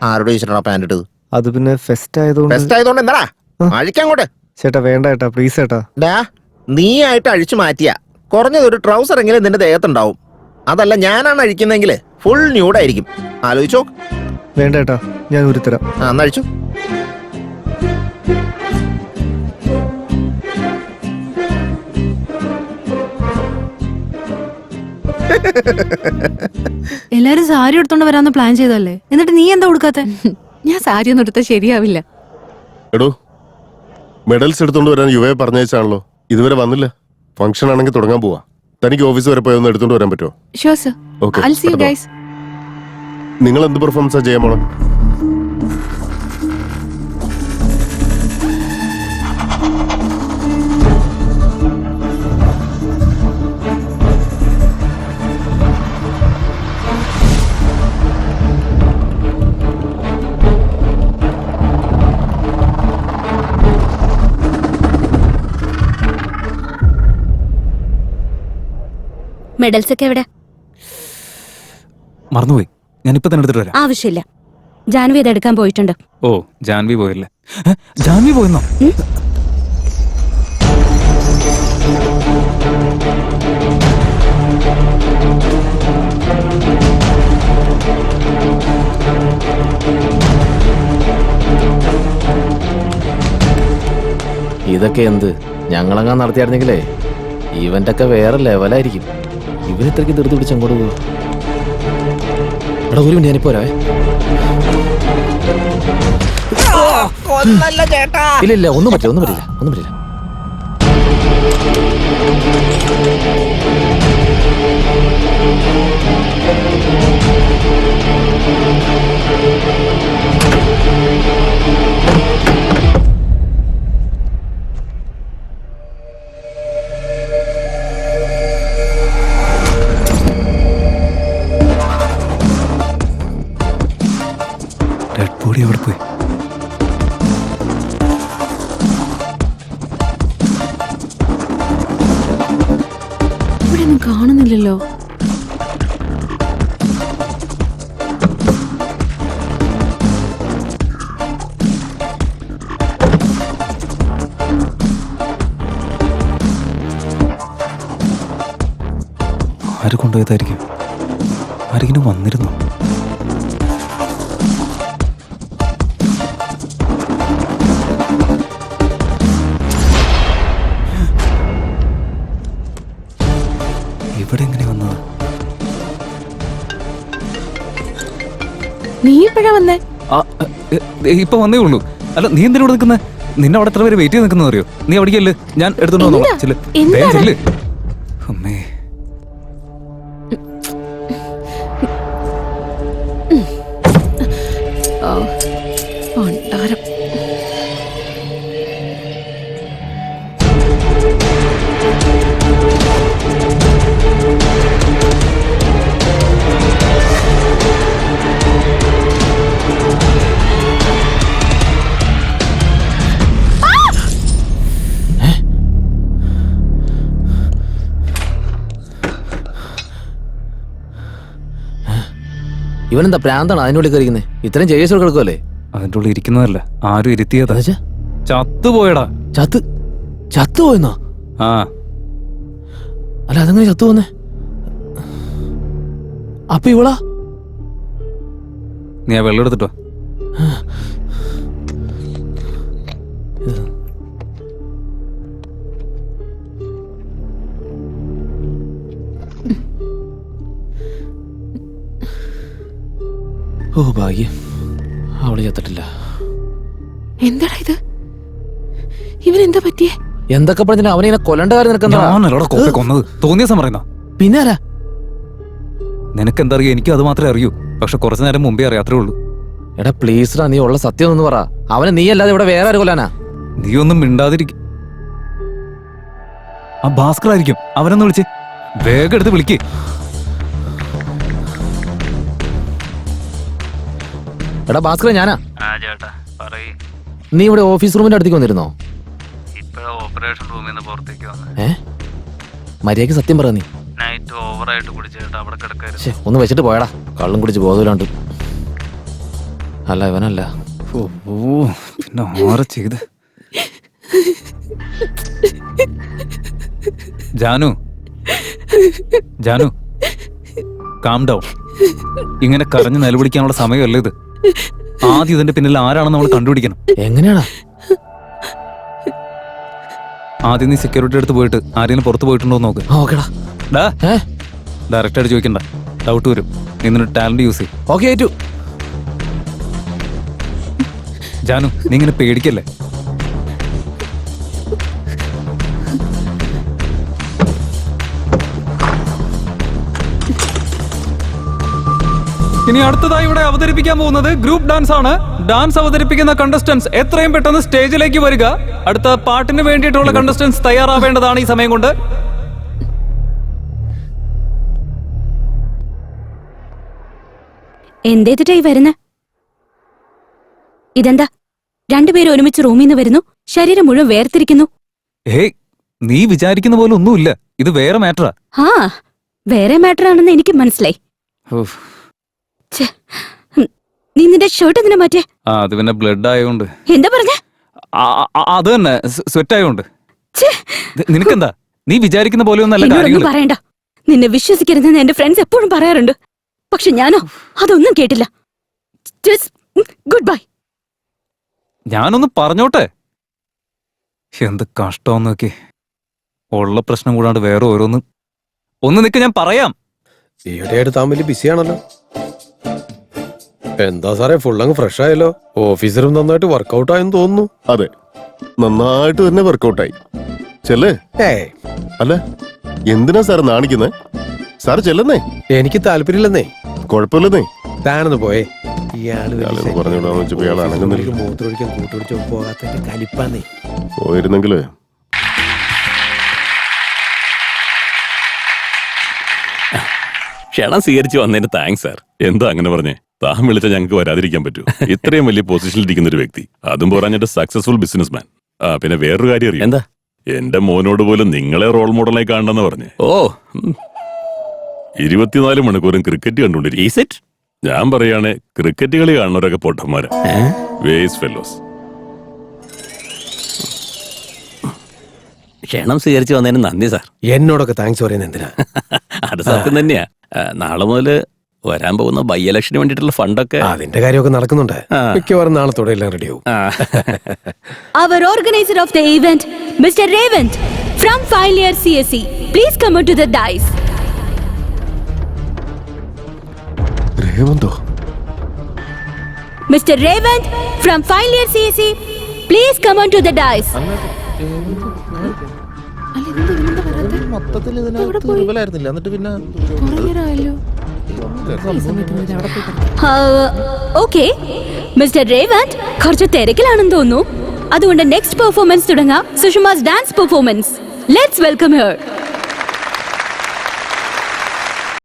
ആരോട് ചോദിച്ചിട്ടാ പാന്റ് ഇട്ടത്? അത് പിന്നെ ഫെസ്റ്റ് ആയതുകൊണ്ട് എന്താടാ അഴിക്കങ്ങോട്ട്. ചേട്ടാ വേണ്ട ചേട്ടാ, പ്ലീസ് ചേട്ടാ. നീ ആയിട്ട് അഴിച്ചു മാറ്റിയാ കുറഞ്ഞതൊരു ട്രൗസർ എങ്കിലും നിന്റെ ദേഹത്തുണ്ടാവും. അതല്ല ഞാനാണ് അഴിക്കുന്നെങ്കിൽ ഫുൾ ന്യൂഡായിരിക്കും. ആലോചിച്ചോ. വേണ്ട ചേട്ടാ, ഞാൻ ഉരുത്തരാം. അഴിച്ചു. എല്ലാരും സാരി എടുത്തോണ്ട് വരാന്ന് പ്ലാൻ ചെയ്തല്ലേ, എന്നിട്ട് നീ എന്താ കൊടുക്കാത്ത? ഞാൻ സാരി ഒന്നും എടുത്താൽ ശരിയാവില്ല. എടോ, മെഡൽസ് എടുത്തോണ്ട് വരാൻ യുവയെ പറഞ്ഞാണല്ലോ, ഇതുവരെ വന്നില്ല. ഫംഗ്ഷൻ ആണെങ്കിൽ തുടങ്ങാൻ പോവാ. തനിക്ക് ഓഫീസ് വരെ പോയി ഒന്ന് എടുത്തോണ്ട് വരാൻ പറ്റുമോ? Sure sir. I'll see you guys. നിങ്ങൾ എന്ത് പെർഫോമൻസാ ചെയ്യാൻ പോണം? മെഡൽസ് ഒക്കെ എവിടെ? മറന്നുപോയി, ഞാനിപ്പോ തന്നെ എടുത്തിട്ട് വരാം. ആവശ്യമില്ല, ജാൻവി അത് എടുക്കാൻ പോയിട്ടുണ്ട്. ഓ, ജാൻവി പോയല്ലേ? ജാൻവി പോയെന്നോ? ഇതൊക്കെ എന്ത്? ഞങ്ങളങ്ങാൻ നടത്തിയായിരുന്നെങ്കിലേ ഇവന്റെ ഒക്കെ വേറെ ലെവലായിരിക്കും. ഇവനിത്രയ്ക്ക് ധൃതി പിടിച്ച് അങ്ങോട്ട് പോവാ. എടാ, ഒരു മിനിറ്റ്, ഞാനിപ്പോ വരാവേ. ഇല്ല, ഒന്നും പറ്റില്ല. ഡെഡ് ബോഡി എവിടെ പോയി? ഇവിടെ ഒന്നും കാണുന്നില്ലല്ലോ. ആര് കൊണ്ടുപോയതായിരിക്കും? ആരെങ്കിലും വന്നിരുന്നു? ഇവിടെ എങ്ങനെ വന്നത്? നീ ഇപ്പഴാ വന്നേ? ഇപ്പൊ വന്നേ ഉള്ളൂ. അല്ല, നീ എന്തിനാ ഇവിടെ നിൽക്കുന്നത്? നിന്നെ അവിടെ എത്ര പേര് വെയിറ്റ് ചെയ്ത് നിൽക്കുന്ന അറിയോ? നീ അവിടേക്കല്ലേ, ഞാൻ എടുത്തോണ്ട് വന്നോളാം. അമ്മേ, ഇവനെന്താ പ്രാന്താണ് അതിനുള്ളിൽ കയറിക്കുന്നത്? ഇത്രയും ജേഴ്സ് കിടക്കുമല്ലേ? അതിൻ്റെ ഉള്ളിൽ ഇരിക്കുന്നതല്ല, ആരും ഇരുത്തിയതാ. ചത്തുപോയടാ. ചത്തുപോയെന്നോ? ആ, അല്ല, അതെങ്ങനെ ചത്തു പോന്നേ? അപ്പൊ ഇവളാ? നീ ആ വെള്ളം എടുത്തിട്ടോ. ഓ ഭാഗ്യം, അവള് ചത്തിട്ടില്ല. എന്താടാ ഇത്? ഇവനെന്താ പറ്റിയേ? എന്തൊക്കെ പറഞ്ഞാൽ അവനെ കൊല്ലണ്ട കാര്യം നിനക്ക് കൊന്നത് തോന്നിയ സമയം പിന്നെ ആരാ? നിനക്ക് എന്താ അറിയാം? എനിക്ക് അത് മാത്രമേ അറിയൂ. പക്ഷെ കുറച്ചു നേരം മുമ്പേ അറിയാത്രേ ഉള്ളൂ. എടാ പ്ലീസ്ഡാ, നീ ഉള്ള സത്യം ഒന്ന് പറ. അവനെ നീ അല്ലാതെ ഇവിടെ വേറെ ആര് കൊല്ലാനാ? നീ ഒന്നും മിണ്ടാതിരിക്കും. ആ ഭാസ്കർ ആയിരിക്കും. അവനൊന്ന് വിളിച്ച് വേഗം എടുത്ത് വിളിക്കേ. എടാ ഭാസ്കർ, ഞാനാ. നീ ഇവിടെ ഓഫീസ് റൂമിന്റെ അടുത്തേക്ക് വന്നിരുന്നോ? ഓപ്പറേഷൻ റൂമിൽ നിന്ന് പുറത്തേക്ക് വന്നു. മര്യാദക്ക് സത്യം പറ. നീ നൈറ്റ് ഓവറായിട്ട് കുടിച്ചിട്ട് അവിടെ കിടക്കായിരുന്നു. ഒന്ന് വെച്ചിട്ട് പോയടാ, കള്ളും കുടിച്ച് ബോധമില്ലാണ്ട്. അല്ല ഇവനല്ല. ഓ പിന്നെ ആരെ ചെയ്ത്? Janu Janu calm down. ഇങ്ങനെ കരഞ്ഞ് നിലവിളിക്കാനുള്ള സമയമല്ല ഇത്. ആദ്യം ഇതിന്റെ പിന്നിൽ ആരാണെന്ന് നമ്മൾ കണ്ടുപിടിക്കണം. എങ്ങനെയാടാ? ആദ്യം നീ സെക്യൂരിറ്റി അടുത്ത് പോയിട്ട് ആരെങ്കിലും പുറത്ത് പോയിട്ടുണ്ടോ എന്ന് നോക്ക്. ഓക്കെടാ. ഡാ ഡയറക്റ്റ് ആയിട്ട് ചോദിക്കണ്ട, ഡൗട്ട് വരും. നിന്നൊരു ടാലന്റ് യൂസ് ചെയ്യും. ഓക്കെ ഏറ്റു. ജാനു നീ ഇങ്ങനെ പേടിക്കല്ലേ. ഇനി അടുത്തതായി ഇവിടെ അവതരിപ്പിക്കാൻ പോകുന്നത് ഗ്രൂപ്പ് ഡാൻസ് ആണ്. ഡാൻസ് അവതരിപ്പിക്കുന്ന കണ്ടസ്റ്റൻസ് എത്രയും പെട്ടെന്ന് സ്റ്റേജിലേക്ക് വരിക. അടുത്ത പാട്ടിന് വേണ്ടിയിട്ടുള്ള കണ്ടസ്റ്റൻസ് തയ്യാറാവേണ്ടതാണ് ഈ സമയം കൊണ്ട്. എന്തേതിട്ടായി വരുന്ന? ഇതെന്താ രണ്ടുപേരും ഒരുമിച്ച് റൂമിൽ നിന്ന് വരുന്നു, ശരീരം മുഴുവൻ വേർതിരിക്കുന്നു. ഹേയ് നീ വിചാരിക്കുന്ന പോലെ ഒന്നുമില്ല, ഇത് വേറെ മാറ്ററാ. ആ വേറെ മാറ്റർ ആണെന്ന് എനിക്ക് മനസ്സിലായി. ഛെ, നീ നിന്റെ ഷർട്ട് എന്തിനാ മാറ്റേ? അത് പിന്നെ ബ്ലഡ് ആയതുകൊണ്ട്. എന്താ പറഞ്ഞ? അത് തന്നെ സ്വെറ്റ് ആയതുകൊണ്ട്. നിനക്കെന്താ, നീ വിചാരിക്കുന്ന പോലെ ഒന്നല്ല എന്നോടൊന്നും കാര്യങ്ങൾ. പറയണ്ട. നിന്നെ വിശ്വസിക്കരുതെന്ന് എന്റെ ഫ്രണ്ട്സ് എപ്പോഴും പറയാറുണ്ട്. പക്ഷെ ഞാനോ അതൊന്നും കേട്ടില്ല. Good bye. ഞാനൊന്ന് പറഞ്ഞോട്ടെ. എന്ത് കഷ്ടമെന്ന് നോക്കി. ഉള്ള പ്രശ്നം കൂടാണ്ട് വേറെ ഓരോന്ന്. ഒന്ന് നിക്ക്, ഞാൻ പറയാം. ഈയിടെയായിട്ട് താൻ വലിയ ബിസിയാണല്ലോ. എന്താ സാറേ, ഫുൾ അങ്ങ് ഫ്രഷ് ആയല്ലോ. ഓഫീസറും നന്നായിട്ട് വർക്കൗട്ട് ആയെന്ന് തോന്നുന്നു. അതെ, നന്നായിട്ട് തന്നെ വർക്കൗട്ടായി. ചെല്ലേ. അല്ല എന്തിനാ സാർ നാണിക്കുന്നേ? സാർ ചെല്ലുന്നേ. എനിക്ക് താല്പര്യമില്ലെന്നേ. കുഴപ്പമില്ലെന്നേ. താനൊന്ന് പോയേ. പറഞ്ഞോടാന്ന് വെച്ചപ്പോ ഇയാൾ അനങ്ങുന്നില്ല. മൂത്രമൊഴിക്കാൻ കൂട്ടുപിടിച്ചോ പോകാത്ത കലിപ്പാന്നേ. പോയിരുന്നെങ്കില് ക്ഷണം സ്വീകരിച്ചു വന്നതിന് താങ്ക്സ് സാർ. എന്താ അങ്ങനെ പറഞ്ഞേ? താൻ വിളിച്ച ഞങ്ങൾക്ക് വരാതിരിക്കാൻ പറ്റൂ? ഇത്രയും വലിയ പൊസിഷനിൽ ഇരിക്കുന്ന ഒരു വ്യക്തി, അതും പോരാഞ്ഞിട്ട് സക്സസ്ഫുൾ ബിസിനസ്മാൻ. പിന്നെ വേറൊരു കാര്യം അറിയാം. എന്താ? എന്റെ മോനോട് പോലും നിങ്ങളെ റോൾ മോഡലായി കാണണമെന്ന് പറഞ്ഞേ. 24 മണിക്കൂറും ക്രിക്കറ്റ് കണ്ടുകൊണ്ടിരിക്കും. ഞാൻ പറയാണ്, ക്രിക്കറ്റ് കളി കാണുന്നവരൊക്കെ പൊട്ടന്മാരാ, വേസ്റ്റ് ഫെല്ലോസ്. ക്ഷണം സ്വീകരിച്ചു വന്നതിന് നന്ദി സാർ. എന്നോടൊക്കെ താങ്ക്സ് പറയുന്നത് എന്തിനാ? അത് സത്യം തന്നെയാ. നാളെ മുതല് വരാൻ പോകുന്ന ബൈ ഇലക്ഷന് വേണ്ടിയിട്ടുള്ള ഫണ്ടൊക്കെ അതിന്റെ കാര്യമൊക്കെ നടക്കുന്നുണ്ട്. മിക്കവാറും നാളത്തോടെ എല്ലാം റെഡിയാവും. Our organizer of the event, Mr. Revant from Final Year CSE, please come out to the dais. രേവന്തോ? Mr. Revant from Final Year CSE, please come on to the dais. മൊത്തത്തിൽ ഇതിനകത്ത് റിവലായിരുന്നില്ല. എന്നിട്ട് പിന്നെ Okay, Mr. Revant കുറച്ച് തിരക്കിലാണെന്ന് തോന്നുന്നു. അതുകൊണ്ട് next performance തുടങ്ങാം. Sushma's dance performance. Let's welcome Har.